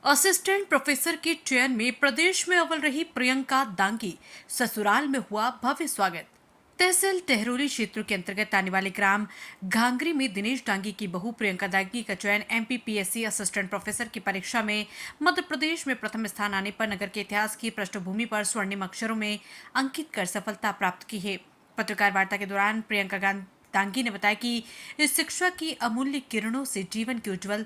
Assistant professor के चयन में प्रदेश में अव्वल रही प्रियंका दांगी, ससुराल में हुआ भव्य स्वागत। तहसील टहरोली क्षेत्र के अंतर्गत आने वाले ग्राम घांगरी में दिनेश दांगी की बहू प्रियंका दांगी का चयन MPPSC असिस्टेंट प्रोफेसर की परीक्षा में मध्य प्रदेश में प्रथम स्थान आने पर नगर के इतिहास की पृष्ठभूमि पर स्वर्णिम अक्षरों में अंकित कर सफलता प्राप्त की है। पत्रकार वार्ता के दौरान प्रियंका दांगी ने बताया कि इस शिक्षा की अमूल्य किरणों से जीवन की उज्जवल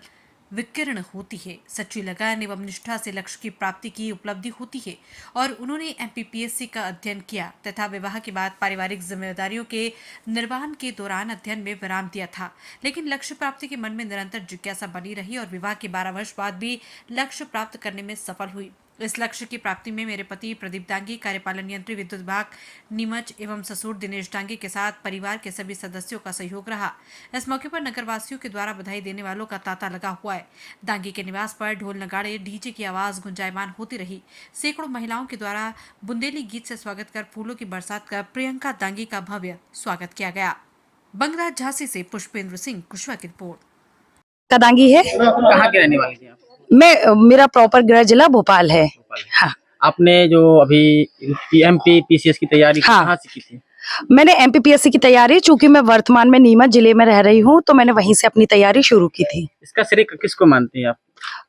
विकिरण होती है। सच्ची लगन एवं निष्ठा से लक्ष्य की प्राप्ति की उपलब्धि होती है और उन्होंने MPPSC का अध्ययन किया तथा विवाह के बाद पारिवारिक जिम्मेदारियों के निर्वहन के दौरान अध्ययन में विराम दिया था, लेकिन लक्ष्य प्राप्ति के मन में निरंतर जिज्ञासा बनी रही और विवाह के 12 वर्ष बाद भी लक्ष्य प्राप्त करने में सफल हुई। इस लक्ष्य की प्राप्ति में मेरे पति प्रदीप दांगी, कार्यपालन यंत्री विद्युत विभाग नीमच एवं ससुर दिनेश दांगी के साथ परिवार के सभी सदस्यों का सहयोग रहा। इस मौके पर नगरवासियों के द्वारा बधाई देने वालों का तांता लगा हुआ है। दांगी के निवास पर ढोल नगाड़े डीजे की आवाज गुंजायमान होती रही। सैकड़ों महिलाओं के द्वारा बुंदेली गीत से स्वागत कर फूलों की बरसात कर प्रियंका दांगी का भव्य स्वागत किया गया। बंगराज झांसी से पुष्पेंद्र सिंह कुशवाहा की रिपोर्ट। दांगी है। कहाँ के रहने वाली थी आप? मेरा प्रॉपर गृह जिला भोपाल है। हाँ। आपने जो अभी MPPCS की तैयारी कहाँ से की थी? मैंने MPPSC की तैयारी, चूंकि मैं वर्तमान में नीमच जिले में रह रही हूँ, तो मैंने वहीं से अपनी तैयारी शुरू की थी। इसका श्रेय किसको मानते हैं आप?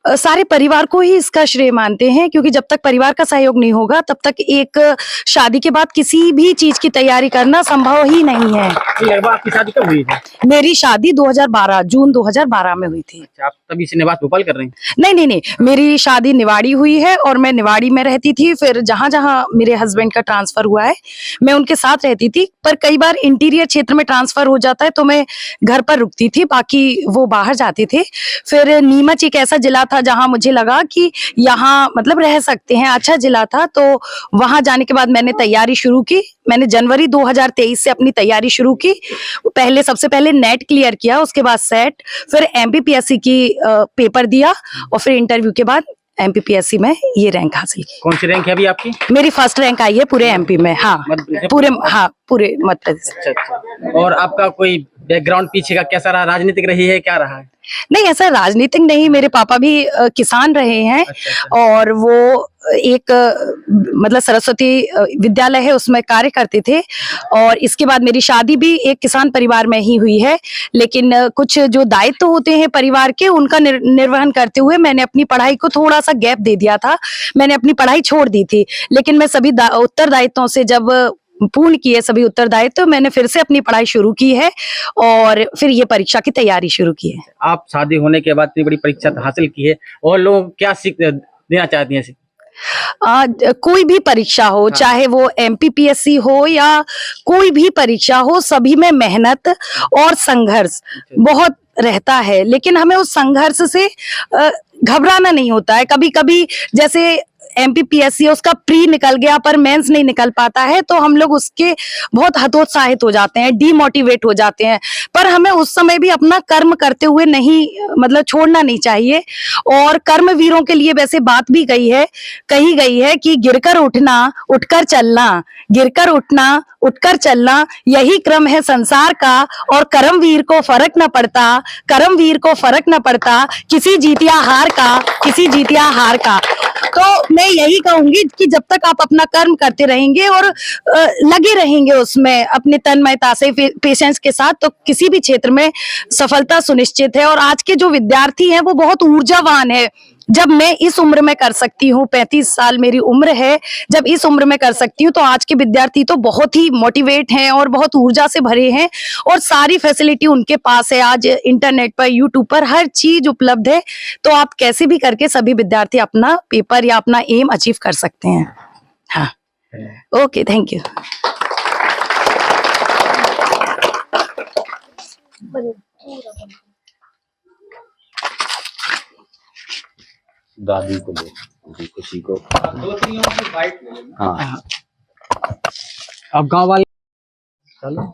सारे परिवार को ही इसका श्रेय मानते हैं, क्योंकि जब तक परिवार का सहयोग नहीं होगा तब तक एक शादी के बाद किसी भी चीज की तैयारी करना संभव ही नहीं है। लगभग आपकी शादी कब हुई है? मेरी शादी 2012 जून 2012 में हुई थी। अच्छा, आप तभी से निवास भोपाल कर रहे हैं? नहीं, मेरी शादी निवाड़ी हुई है और मैं निवाड़ी में रहती थी। फिर जहाँ जहाँ मेरे हस्बैंड का ट्रांसफर हुआ है मैं उनके साथ रहती थी, पर कई बार इंटीरियर क्षेत्र में ट्रांसफर हो जाता है तो मैं घर पर रुकती थी, बाकी वो बाहर जाते थे। फिर नीमच एक ऐसा जिला था जहाँ मुझे लगा कि यहाँ मतलब रह सकते हैं, अच्छा जिला था, तो वहां जाने के बाद मैंने तैयारी शुरू की। मैंने जनवरी 2023 से अपनी तैयारी शुरू की। सबसे पहले नेट क्लियर किया, उसके बाद सेट, फिर MPPSC की पेपर दिया और फिर इंटरव्यू के बाद MPPSC में ये रैंक हासिल की। कौन सी रैंक है अभी आपकी? मेरी फर्स्ट रैंक आई है पूरे MP में। हाँ, पूरे मध्य प्रदेश। अच्छा। और आपका कोई बैकग्राउंड पीछे का कैसा रहा? राजनीतिक रही है, क्या रहा है? नहीं, ऐसा राजनीतिक नहीं। मेरे पापा भी किसान रहे हैं। अच्छा। और वो एक मतलब सरस्वती विद्यालय है, उसमें कार्य करते थे। और इसके बाद मेरी शादी भी एक किसान परिवार में ही हुई है, लेकिन कुछ जो दायित्व होते हैं परिवार के, उनका निर्वहन करते हुए मैंने अपनी पढ़ाई को थोड़ा सा गैप दे दिया था। मैंने अपनी पढ़ाई छोड़ दी थी, लेकिन मैं सभी उत्तरदायित्वों से जब पूर्ण किए सभी उत्तरदायित्व, तो मैंने फिर से अपनी पढ़ाई शुरू की है और फिर ये परीक्षा की तैयारी शुरू की है। आप शादी होने के बाद इतनी बड़ी परीक्षा हासिल की है और लोग क्या सीख देना चाहती हैं? कोई भी परीक्षा हो, हाँ। चाहे वो MPPSC हो या कोई भी परीक्षा हो, सभी में मेहनत और संघर्ष बहुत रहता है, लेकिन हमें उस संघर्ष से घबराना नहीं होता है। कभी कभी जैसे MPPSC उसका प्री निकल गया पर मेंस नहीं निकल पाता है, तो हम लोग उसके बहुत हतोत्साहित हो जाते हैं, डीमोटिवेट हो जाते हैं, पर हमें उस समय भी अपना कर्म करते हुए नहीं मतलब छोड़ना नहीं चाहिए। और कर्मवीरों के लिए वैसे बात भी कही गई है कि गिरकर उठना, उठकर चलना, गिरकर उठना, उठकर चलना, यही क्रम है संसार का। और कर्मवीर को फर्क न पड़ता किसी जीतिया हार का। तो मैं यही कहूंगी कि जब तक आप अपना कर्म करते रहेंगे और लगे रहेंगे उसमें अपने तन्मयता से, पेशेंस के साथ, तो किसी भी क्षेत्र में सफलता सुनिश्चित है। और आज के जो विद्यार्थी हैं वो बहुत ऊर्जावान है। जब मैं इस उम्र में कर सकती हूँ, 35 साल मेरी उम्र है, जब इस उम्र में कर सकती हूँ, तो आज के विद्यार्थी तो बहुत ही मोटिवेट हैं और बहुत ऊर्जा से भरे हैं और सारी फैसिलिटी उनके पास है। आज इंटरनेट पर, यूट्यूब पर हर चीज उपलब्ध है, तो आप कैसे भी करके सभी विद्यार्थी अपना पेपर या अपना एम अचीव कर सकते हैं। हाँ, ओके, थैंक यू। दादी को ले, खुशी को। हाँ, अब गांव वाले चलो।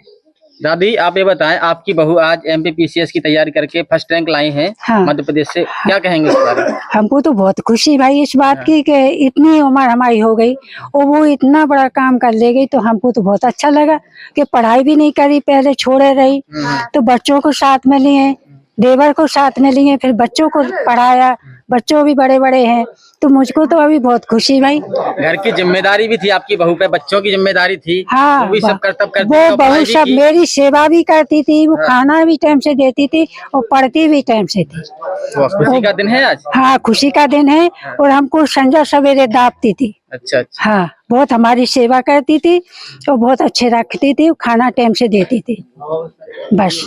दादी, आप ये बताएं, आपकी बहू आज MPPCS की तैयारी करके फर्स्ट रैंक लाई है। हाँ। मध्य प्रदेश से, क्या कहेंगे इस बारे में? हमको तो बहुत खुशी भाई इस बात की कि इतनी उम्र हमारी हो गई और वो इतना बड़ा काम कर ले गई, तो हमको तो बहुत अच्छा लगा कि पढ़ाई भी नहीं करी, पहले छोड़े रही, तो बच्चों को साथ में लिए, देवर को साथ में लिए, फिर बच्चों को पढ़ाया, बच्चों भी बड़े बड़े हैं, तो मुझको तो अभी बहुत खुशी भाई। घर की जिम्मेदारी भी थी आपकी बहू पे, बच्चों की जिम्मेदारी थी, हाँ, वो भी सब करतब करती वो थी और बहू पढ़ाई भी सब की। मेरी सेवा भी करती थी, वो हाँ। खाना भी टाइम से देती थी और पढ़ती भी टाइम से थी। तो खुशी का दिन है आज। हाँ, खुशी का दिन है। और हमको संजा सवेरे दापती थी। अच्छा अच्छा। हाँ, बहुत हमारी सेवा करती थी और बहुत अच्छे रखती थी, खाना टाइम से देती थी। बस